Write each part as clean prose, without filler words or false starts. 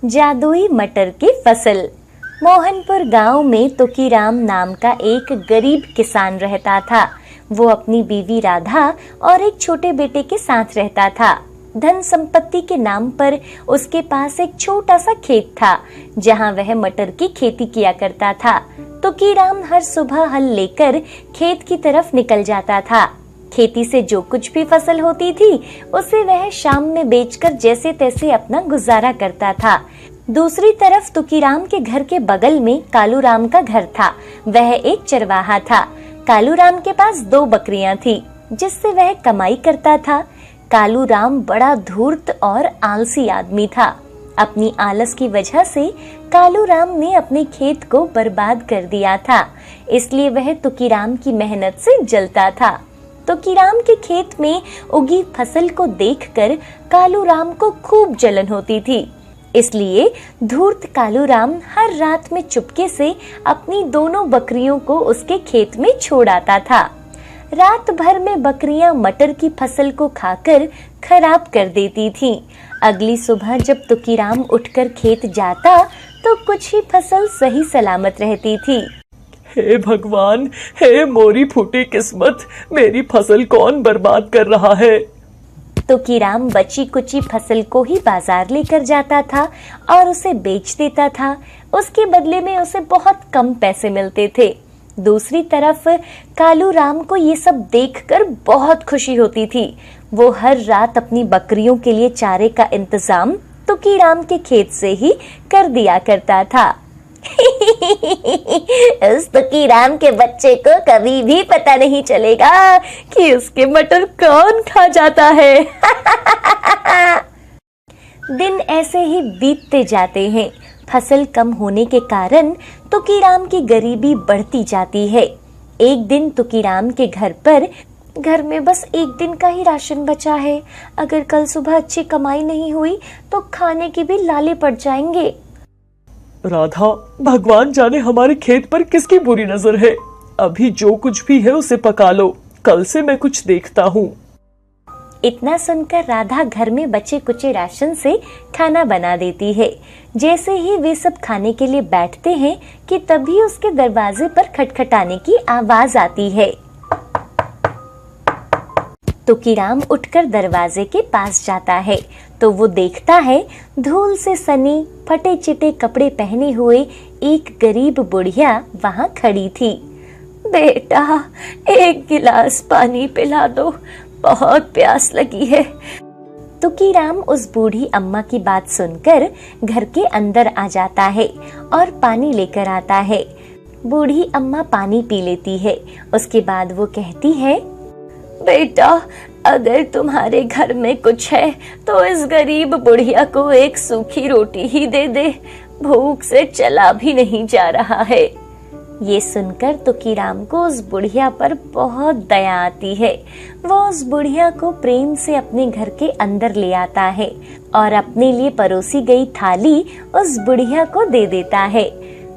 जादुई मटर की फसल। मोहनपुर गांव में तुकीराम नाम का एक गरीब किसान रहता था। वो अपनी बीवी राधा और एक छोटे बेटे के साथ रहता था। धन संपत्ति के नाम पर उसके पास एक छोटा सा खेत था, जहां वह मटर की खेती किया करता था। तुकीराम हर सुबह हल लेकर खेत की तरफ निकल जाता था। खेती से जो कुछ भी फसल होती थी, उसे वह शाम में बेचकर जैसे तैसे अपना गुजारा करता था। दूसरी तरफ तुकीराम के घर के बगल में कालूराम का घर था। वह एक चरवाहा था। कालूराम के पास 2 बकरियां थी, जिससे वह कमाई करता था। कालूराम बड़ा धूर्त और आलसी आदमी था। अपनी आलस की वजह से कालूराम ने अपने खेत को बर्बाद कर दिया था, इसलिए वह तुकीराम की मेहनत से जलता था। तुकीराम के खेत में उगी फसल को देखकर कालूराम को खूब जलन होती थी। इसलिए धूर्त कालूराम हर रात में चुपके से अपनी दोनों बकरियों को उसके खेत में छोड़ आता था। रात भर में बकरियां मटर की फसल को खाकर खराब कर देती थीं। अगली सुबह जब तुकीराम उठकर खेत जाता तो कुछ ही फसल सही सलामत रहती थी। हे भगवान, हे मोरी फूटी किस्मत, मेरी फसल कौन बर्बाद कर रहा है। तुकीराम बची कुची फसल को ही बाजार लेकर जाता था और उसे बेच देता था। उसके बदले में उसे बहुत कम पैसे मिलते थे। दूसरी तरफ कालूराम को ये सब देखकर बहुत खुशी होती थी। वो हर रात अपनी बकरियों के लिए चारे का इंतजाम तुकीराम के खेत से ही कर दिया करता था। उस तुकीराम के बच्चे को कभी भी पता नहीं चलेगा कि उसके मटर कौन खा जाता है। दिन ऐसे ही बीतते जाते हैं। फसल कम होने के कारण तुकीराम की गरीबी बढ़ती जाती है। एक दिन तुकीराम के घर में बस एक दिन का ही राशन बचा है। अगर कल सुबह अच्छी कमाई नहीं हुई तो खाने की भी लाले पड़ जाएंगे। राधा, भगवान जाने हमारे खेत पर किसकी बुरी नजर है। अभी जो कुछ भी है उसे पका लो, कल से मैं कुछ देखता हूँ। इतना सुनकर राधा घर में बचे कुचे राशन से खाना बना देती है। जैसे ही वे सब खाने के लिए बैठते हैं कि तभी उसके दरवाजे पर खटखटाने की आवाज आती है। तुकीराम उठकर दरवाजे के पास जाता है तो वो देखता है धूल से सनी फटे चिटे कपड़े पहने हुए एक गरीब बुढ़िया वहाँ खड़ी थी। बेटा, एक गिलास पानी पिला दो, बहुत प्यास लगी है। तुकीराम उस बूढ़ी अम्मा की बात सुनकर घर के अंदर आ जाता है और पानी लेकर आता है। बूढ़ी अम्मा पानी पी लेती है। उसके बाद वो कहती है, बेटा, अगर तुम्हारे घर में कुछ है तो इस गरीब बुढ़िया को एक सूखी रोटी ही दे दे, भूख से चला भी नहीं जा रहा है। ये सुनकर तुकीराम को उस बुढ़िया पर बहुत दया आती है। वो उस बुढ़िया को प्रेम से अपने घर के अंदर ले आता है और अपने लिए परोसी गई थाली उस बुढ़िया को दे देता है।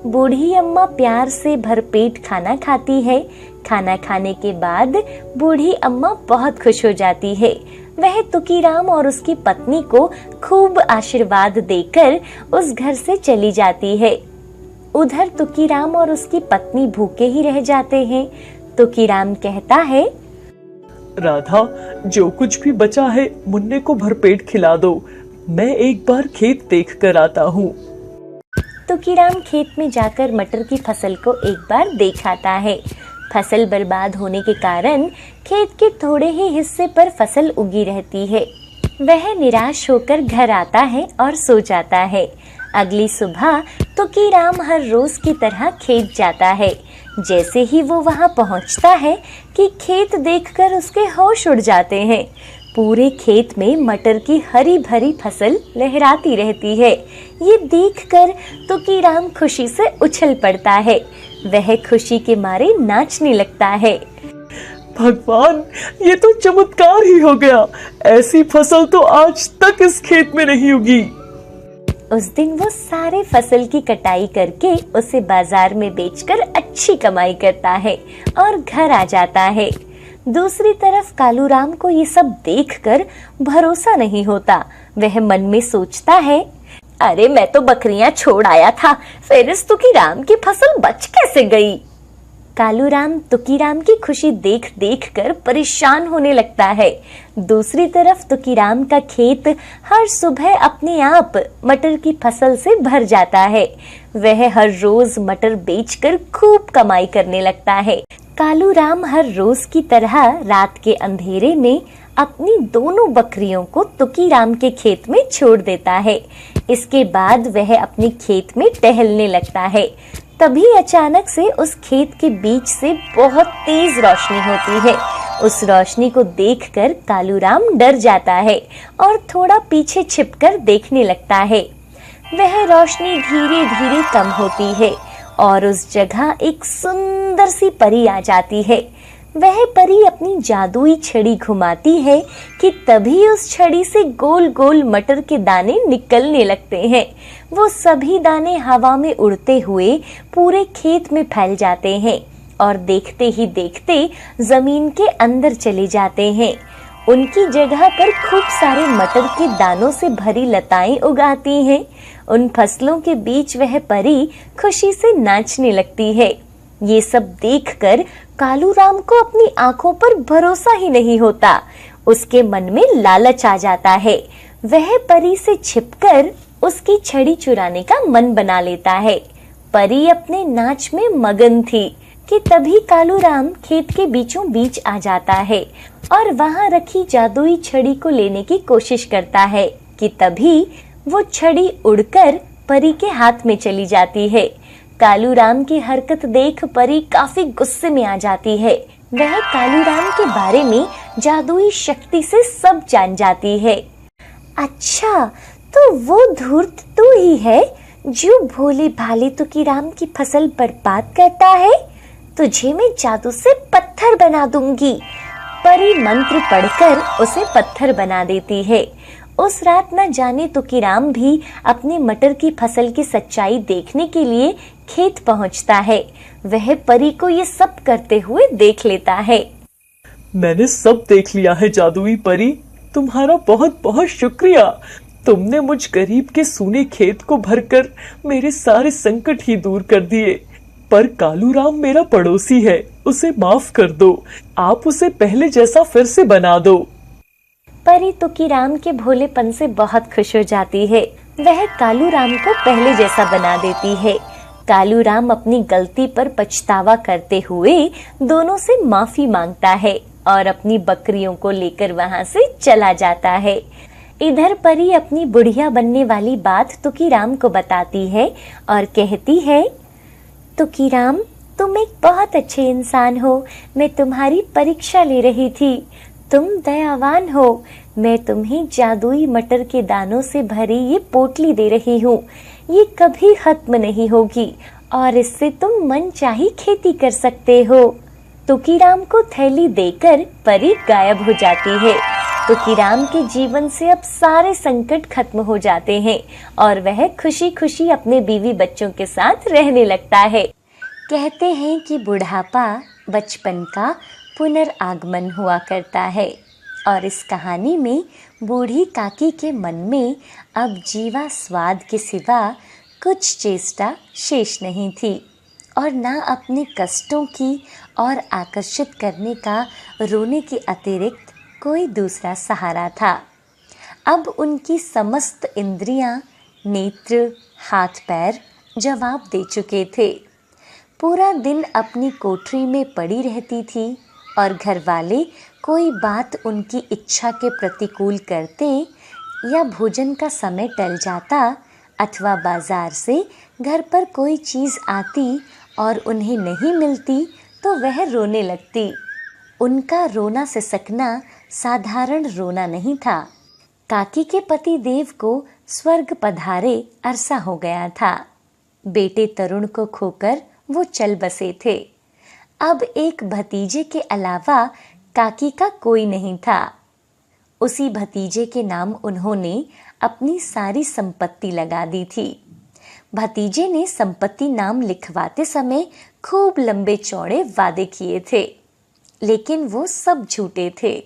बूढ़ी अम्मा प्यार से भरपेट खाना खाती है। खाना खाने के बाद बूढ़ी अम्मा बहुत खुश हो जाती है। वह तुकीराम और उसकी पत्नी को खूब आशीर्वाद देकर उस घर से चली जाती है। उधर तुकीराम और उसकी पत्नी भूखे ही रह जाते हैं। तुकीराम कहता है, राधा, जो कुछ भी बचा है मुन्ने को भरपेट खिला दो, मैं एक बार खेत देख कर आता हूँ। तुकीराम खेत में जाकर मटर की फसल को एक बार देख आता है। फसल बर्बाद होने के कारण खेत के थोड़े ही हिस्से पर फसल उगी रहती है। वह निराश होकर घर आता है और सो जाता है। अगली सुबह तुकीराम हर रोज की तरह खेत जाता है। जैसे ही वो वहां पहुंचता है कि खेत देखकर उसके होश उड़ जाते हैं। पूरे खेत में मटर की हरी भरी फसल लहराती रहती है। ये देखकर तुकीराम खुशी से उछल पड़ता है। वह खुशी के मारे नाचने लगता है। भगवान, ये तो चमत्कार ही हो गया। ऐसी फसल तो आज तक इस खेत में नहीं उगी। उस दिन वो सारे फसल की कटाई करके उसे बाजार में बेचकर अच्छी कमाई करता है और घर आ जाता है। दूसरी तरफ कालूराम को ये सब देखकर भरोसा नहीं होता। वह मन में सोचता है, अरे मैं तो बकरियां छोड़ आया था, फिर इस तुकीराम की फसल बच कैसे गई? कालूराम तुकीराम की खुशी देख देख कर परेशान होने लगता है। दूसरी तरफ तुकीराम का खेत हर सुबह अपने आप मटर की फसल से भर जाता है। वह हर रोज मटर बेचकर खूब कमाई करने लगता है। कालूराम हर रोज की तरह रात के अंधेरे में अपनी दोनों बकरियों को तुकीराम के खेत में छोड़ देता है। इसके बाद वह अपने खेत में टहलने लगता है। तभी अचानक से उस खेत के बीच से बहुत तेज रोशनी होती है। उस रोशनी को देखकर कालूराम डर जाता है और थोड़ा पीछे छिपकर देखने लगता है। वह रोशनी धीरे धीरे कम होती है और उस जगह एक सुंदर सी परी आ जाती है। वह परी अपनी जादुई छड़ी घुमाती है कि तभी उस छड़ी से गोल गोल मटर के दाने निकलने लगते हैं। वो सभी दाने हवा में उड़ते हुए पूरे खेत में फैल जाते हैं और देखते ही देखते जमीन के अंदर चले जाते हैं। उनकी जगह पर खूब सारे मटर के दानों से भरी लताएं उगाती हैं। उन फसलों के बीच वह परी खुशी से नाचने लगती है। ये सब देखकर कालूराम को अपनी आंखों पर भरोसा ही नहीं होता। उसके मन में लालच आ जाता है। वह परी से छिपकर उसकी छड़ी चुराने का मन बना लेता है। परी अपने नाच में मगन थी कि तभी कालूराम खेत के बीचों बीच आ जाता है और वहां रखी जादुई छड़ी को लेने की कोशिश करता है कि तभी वो छड़ी उड़कर परी के हाथ में चली जाती है। कालूराम की हरकत देख परी काफी गुस्से में आ जाती है। वह कालूराम के बारे में जादुई शक्ति से सब जान जाती है। अच्छा, तो वो धूर्त तू ही है जो भोले भाले तुकीराम की फसल बर्बाद करता है। तुझे मैं जादू से पत्थर बना दूंगी। परी मंत्र पढ़कर उसे पत्थर बना देती है। उस रात न जाने तुकीराम भी अपने मटर की फसल की सच्चाई देखने के लिए खेत पहुंचता है। वह परी को ये सब करते हुए देख लेता है। मैंने सब देख लिया है जादुई परी, तुम्हारा बहुत बहुत शुक्रिया। तुमने मुझ गरीब के सूने खेत को भरकर मेरे सारे संकट ही दूर कर दिए। पर कालूराम मेरा पड़ोसी है, उसे माफ कर दो। आप उसे पहले जैसा फिर से बना दो। परी तुकीराम के भोलेपन से बहुत खुश हो जाती है। वह कालूराम को पहले जैसा बना देती है। कालूराम अपनी गलती पर पछतावा करते हुए दोनों से माफी मांगता है और अपनी बकरियों को लेकर वहां से चला जाता है। इधर परी अपनी बुढ़िया बनने वाली बात तुकीराम को बताती है और कहती है, तुकीराम, तुम एक बहुत अच्छे इंसान हो। मैं तुम्हारी परीक्षा ले रही थी। तुम दयावान हो। मैं तुम्हें जादुई मटर के दानों से भरी ये पोटली दे रही हूँ। ये कभी खत्म नहीं होगी और इससे तुम मनचाही खेती कर सकते हो। तुकीराम को थैली देकर परी गायब हो जाती है। तुकीराम के जीवन से अब सारे संकट खत्म हो जाते हैं और वह खुशी खुशी अपने बीवी बच्चों के साथ रहने लगता है। कहते हैं कि बुढ़ापा बचपन का पुनर्आगमन हुआ करता है और इस कहानी में बूढ़ी काकी के मन में अब जीवा स्वाद के सिवा कुछ चेष्टा शेष नहीं थी और न अपने कष्टों की और आकर्षित करने का रोने के अतिरिक्त कोई दूसरा सहारा था। अब उनकी समस्त इंद्रियां, नेत्र, हाथ पैर जवाब दे चुके थे। पूरा दिन अपनी कोठरी में पड़ी रहती थी और घर वाले कोई बात उनकी इच्छा के प्रतिकूल करते या भोजन का समय टल जाता अथवा बाजार से घर पर कोई चीज़ आती और उन्हें नहीं मिलती तो वह रोने लगती। उनका रोना सिसकना साधारण रोना नहीं था। काकी के पति देव को स्वर्ग पधारे अरसा हो गया था। बेटे तरुण को खोकर वो चल बसे थे। अब एक भतीजे के अलावा काकी का कोई नहीं था। उसी भतीजे के नाम उन्होंने अपनी सारी संपत्ति लगा दी थी। भतीजे ने संपत्ति नाम लिखवाते समय खूब लंबे चौड़े वादे किए थे, लेकिन वो सब झूठे थे।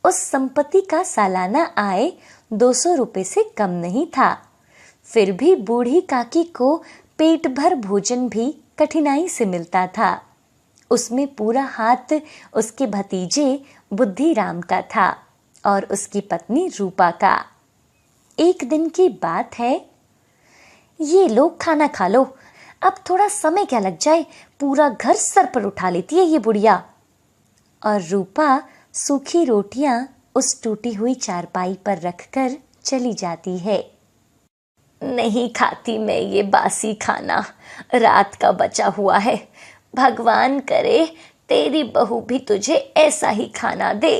उस संपत्ति का सालाना आय 200 रुपए से कम नहीं था। फिर भी बूढ़ी काकी को पेट भर भोजन भी कठिनाई से मिलता था। उसमें पूरा हाथ उसके भतीजे बुद्धिराम का था और उसकी पत्नी रूपा का। एक दिन की बात है, ये लोग खाना खा लो, अब थोड़ा समय क्या लग जाए, पूरा घर सर पर उठा लेती है ये बुढ़िया। और रूपा सूखी रोटियां उस टूटी हुई चारपाई पर रखकर चली जाती है। नहीं खाती मैं ये बासी खाना, रात का बचा हुआ है। भगवान करे तेरी बहू भी तुझे ऐसा ही खाना दे।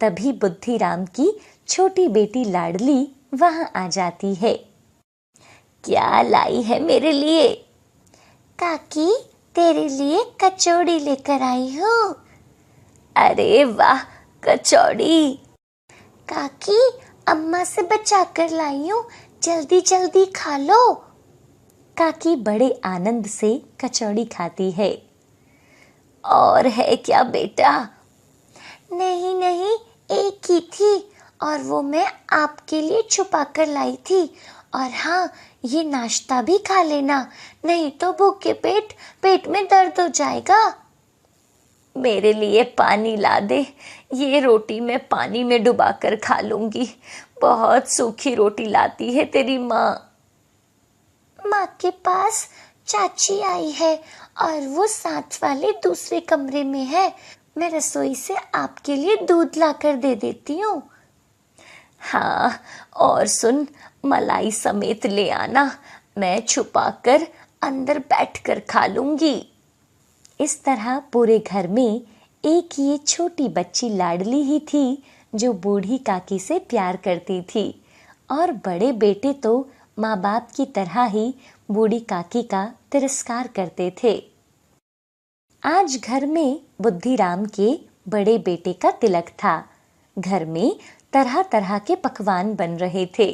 तभी बुद्धिराम की छोटी बेटी लाडली वहां आ जाती है। क्या लाई है मेरे लिए? काकी, तेरे लिए कचौड़ी लेकर आई हूँ। अरे वाह, कचौड़ी। काकी, अम्मा से बचा कर लाई हूँ, जल्दी जल्दी खा लो। काकी बड़े आनंद से कचौड़ी खाती है। और है क्या बेटा? नहीं नहीं, एक ही थी और वो मैं आपके लिए छुपा कर लाई थी। और हाँ, ये नाश्ता भी खा लेना, नहीं तो भूखे पेट में दर्द हो जाएगा। मेरे लिए पानी ला दे, ये रोटी मैं पानी में डुबा कर खा लूंगी। बहुत सूखी रोटी लाती है तेरी माँ। माँ के पास चाची आई है और वो साथ वाले दूसरे कमरे में है। मैं रसोई से आपके लिए दूध लाकर दे देती हूँ। हाँ, और सुन, मलाई समेत ले आना, मैं छुपाकर अंदर बैठकर खा लूंगी। इस तरह पूरे घर में एक ये छोटी बच्ची लाडली ही थी जो बूढ़ी काकी से प्यार करती थी, और बड़े बेटे तो माँ बाप की तरह ही बूढ़ी काकी का तिरस्कार करते थे। आज घर में बुद्धिराम के बड़े बेटे का तिलक था। घर में तरह तरह के पकवान बन रहे थे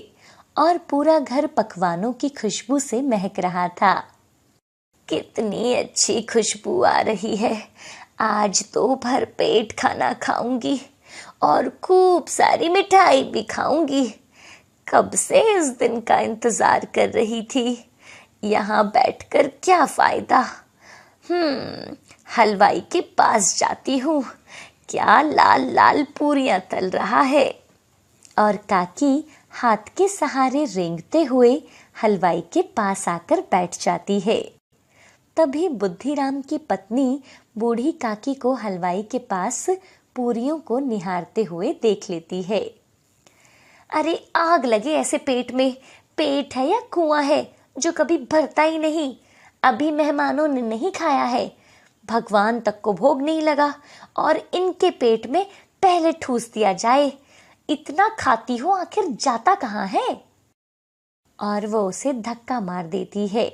और पूरा घर पकवानों की खुशबू से महक रहा था। कितनी अच्छी खुशबू आ रही है, आज तो भरपेट खाना खाऊंगी और खूब सारी मिठाई भी खाऊंगी। कब से इस दिन का इंतजार कर रही थी। यहाँ बैठकर क्या फायदा। हलवाई के पास जाती हूँ, क्या लाल लाल पूरियां तल रहा है। और काकी हाथ के सहारे रेंगते हुए हलवाई के पास आकर बैठ जाती है। तभी बुद्धिराम की पत्नी बूढ़ी काकी को हलवाई के पास पूरियों को निहारते हुए देख लेती है। अरे आग लगे ऐसे पेट में, पेट है या कुआं है जो कभी भरता ही नहीं। अभी मेहमानों ने नहीं खाया है, भगवान तक को भोग नहीं लगा और इनके पेट में पहले ठूस दिया जाए। इतना खाती हो, आखिर जाता कहाँ है? और वो उसे धक्का मार देती है।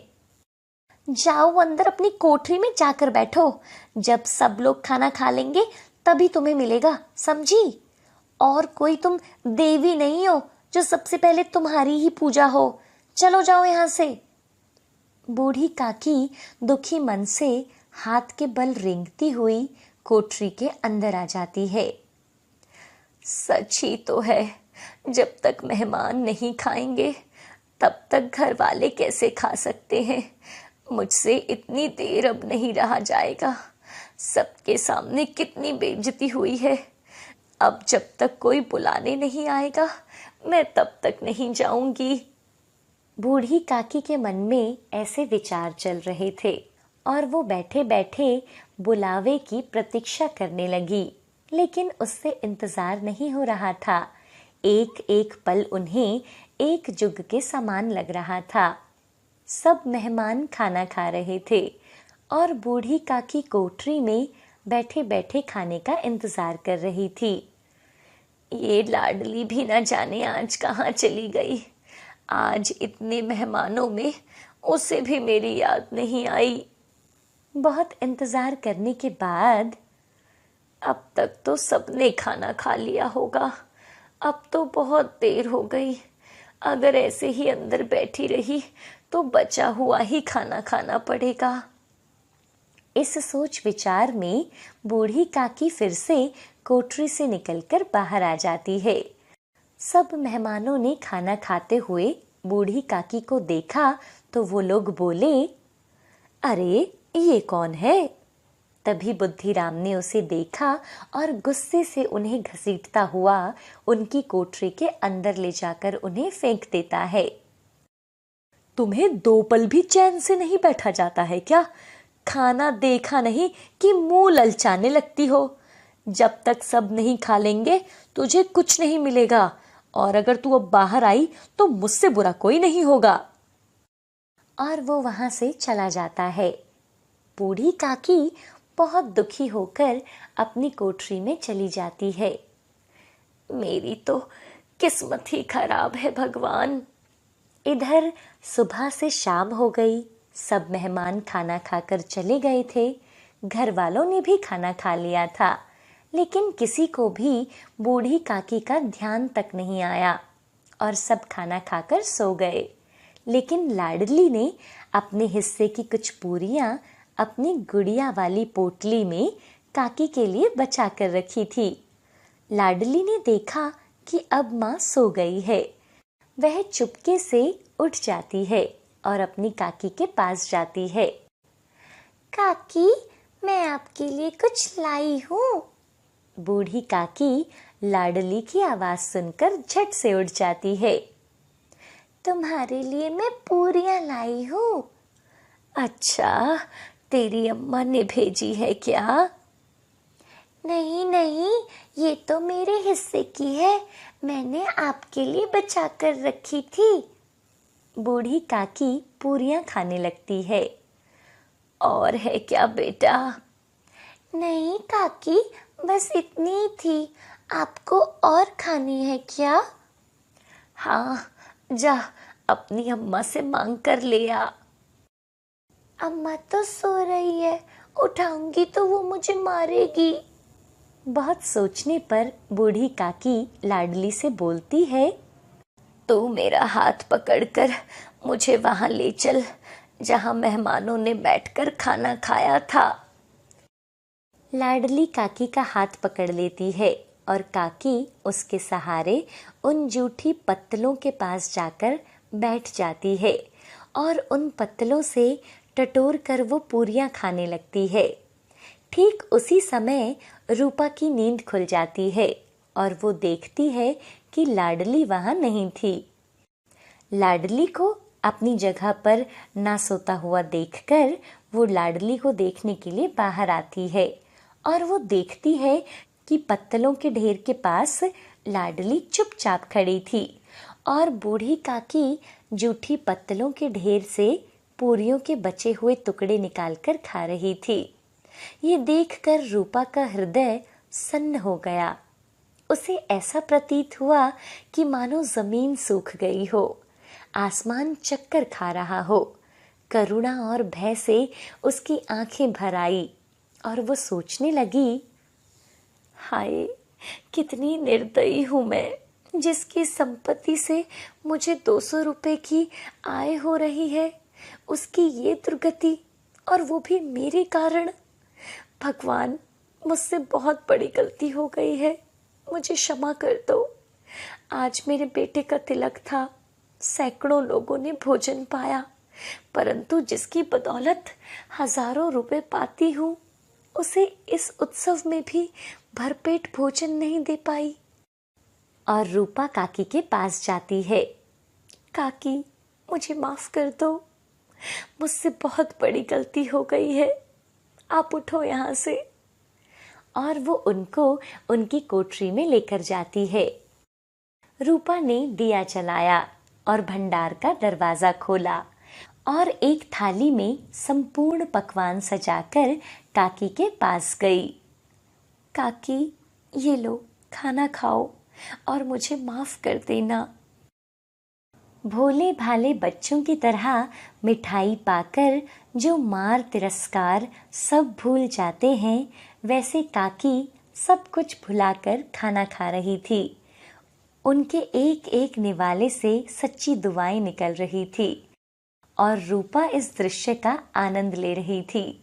जाओ अंदर अपनी कोठरी में जाकर बैठो, जब सब लोग खाना खा लेंगे तभी तुम्हें मिलेगा, समझी? और कोई तुम देवी नहीं हो जो सबसे पहले तुम्हारी ही पूजा हो। चलो जाओ यहाँ से। बूढ़ी काकी दुखी मन से हाथ के बल रेंगती हुई कोठरी के अंदर आ जाती है। सच ही तो है, जब तक मेहमान नहीं खाएंगे तब तक घर वाले कैसे खा सकते हैं। मुझसे इतनी देर अब नहीं रहा जाएगा। सबके सामने कितनी बेइज्जती हुई है। अब जब तक कोई बुलाने नहीं आएगा मैं तब तक नहीं जाऊंगी। बूढ़ी काकी के मन में ऐसे विचार चल रहे थे और वो बैठे बैठे बुलावे की प्रतीक्षा करने लगी, लेकिन उससे इंतजार नहीं हो रहा था। एक एक पल उन्हें एक जुग के समान लग रहा था। सब मेहमान खाना खा रहे थे और बूढ़ी काकी कोठरी में बैठे बैठे खाने का इंतजार कर रही थी। ये लाडली भी न जाने आज कहाँ चली गई। आज इतने मेहमानों में उसे भी मेरी याद नहीं आई। बहुत इंतजार करने के बाद अब तक तो सबने खाना खा लिया होगा। अब तो बहुत देर हो गई। अगर ऐसे ही अंदर बैठी रही तो बचा हुआ ही खाना खाना पड़ेगा। इस सोच विचार में बूढ़ी काकी फिर से कोठरी से निकलकर बाहर आ जाती है। सब मेहमानों ने खाना खाते हुए बूढ़ी काकी को देखा तो वो लोग बोले, अरे ये कौन है? तभी बुद्धिराम ने उसे देखा और गुस्से से उन्हें घसीटता हुआ उनकी कोठरी के अंदर ले जाकर उन्हें फेंक देता है। तुम्हें 2 पल भी चैन से नहीं बैठा जाता है क्या? खाना देखा नहीं कि मुंह ललचाने लगती हो। जब तक सब नहीं खा लेंगे तुझे कुछ नहीं मिलेगा, और अगर तू अब बाहर आई तो मुझसे बुरा कोई नहीं होगा। और वो वहां से चला जाता है। बूढ़ी काकी बहुत दुखी होकर अपनी कोठरी में चली जाती है। मेरी तो किस्मत ही खराब है भगवान। इधर सुबह से शाम हो गई। सब मेहमान खाना खाकर चले गए थे। घर वालों ने भी खाना खा लिया था, लेकिन किसी को भी बूढ़ी काकी का ध्यान तक नहीं आया और सब खाना खाकर सो गए। लेकिन लाडली ने अपने हिस्से की कुछ पूरियां अपनी गुड़िया वाली पोटली में काकी के लिए बचा कर रखी थी। लाडली ने देखा कि अब माँ सो गई है। वह चुपके से उठ जाती है और अपनी काकी के पास जाती है। काकी, मैं आपके लिए कुछ लाई हूँ। बूढ़ी काकी लाडली की आवाज सुनकर झट से उठ जाती है। तुम्हारे लिए मैं पूरियां लाई हूँ। अच्छा, तेरी अम्मा ने भेजी है क्या? नहीं नहीं, ये तो मेरे हिस्से की है, मैंने आपके लिए बचा कर रखी थी। बूढ़ी काकी पूरियां खाने लगती है। और है क्या बेटा? नहीं काकी, बस इतनी ही थी, आपको और खानी है क्या? हाँ, जा अपनी अम्मा से मांग कर ले आ। अम्मा तो सो रही है, उठाऊंगी तो वो मुझे मारेगी। बहुत सोचने पर बूढ़ी काकी लाडली से बोलती है, तू मेरा हाथ पकड़कर मुझे वहां ले चल जहां मेहमानों ने बैठकर खाना खाया था। लाडली काकी का हाथ पकड़ लेती है और काकी उसके सहारे उन जूठी पत्तलों के पास जाकर बैठ जाती है और उन पत्तलों से टटोर कर वो पूरियां खाने लगती है। ठीक उसी समय रूपा की नींद खुल जाती है और वो देखती है कि लाडली वहां नहीं थी। लाडली को अपनी जगह पर ना सोता हुआ देखकर वो लाडली को देखने के लिए बाहर आती है और वो देखती है कि पत्तलों के ढेर के पास लाडली चुपचाप खड़ी थी और बूढ़ी काकी जूठी पत्तलों के ढेर से पूरियों के बचे हुए टुकड़े निकालकर खा रही थी। ये देखकर रूपा का हृदय सन्न हो गया। उसे ऐसा प्रतीत हुआ कि मानो जमीन सूख गई हो, आसमान चक्कर खा रहा हो। करुणा और भय से उसकी आंखें भर आई और वो सोचने लगी, हाय कितनी निर्दयी हूं मैं, जिसकी संपत्ति से मुझे 200 रुपए की आय हो रही है, उसकी ये दुर्गति, और वो भी मेरे कारण। भगवान, मुझसे बहुत बड़ी गलती हो गई है, मुझे क्षमा कर दो। आज मेरे बेटे का तिलक था, सैकड़ों लोगों ने भोजन पाया, परंतु जिसकी बदौलत हजारों रुपए पाती हूँ, उसे इस उत्सव में भी भरपेट भोजन नहीं दे पाई। और रूपा काकी के पास जाती है। काकी, मुझे माफ कर दो, मुझसे बहुत बड़ी गलती हो गई है, आप उठो यहाँ से। और वो उनको उनकी कोठरी में लेकर जाती है। रूपा ने दिया जलाया और भंडार का दरवाजा खोला और एक थाली में संपूर्ण पकवान सजाकर काकी के पास गई। काकी, ये लो, खाना खाओ और मुझे माफ कर देना। भोले भाले बच्चों की तरह मिठाई पाकर जो मार तिरस्कार सब भूल जाते हैं, वैसे काकी सब कुछ भुलाकर खाना खा रही थी। उनके एक एक निवाले से सच्ची दुआएं निकल रही थी और रूपा इस दृश्य का आनंद ले रही थी।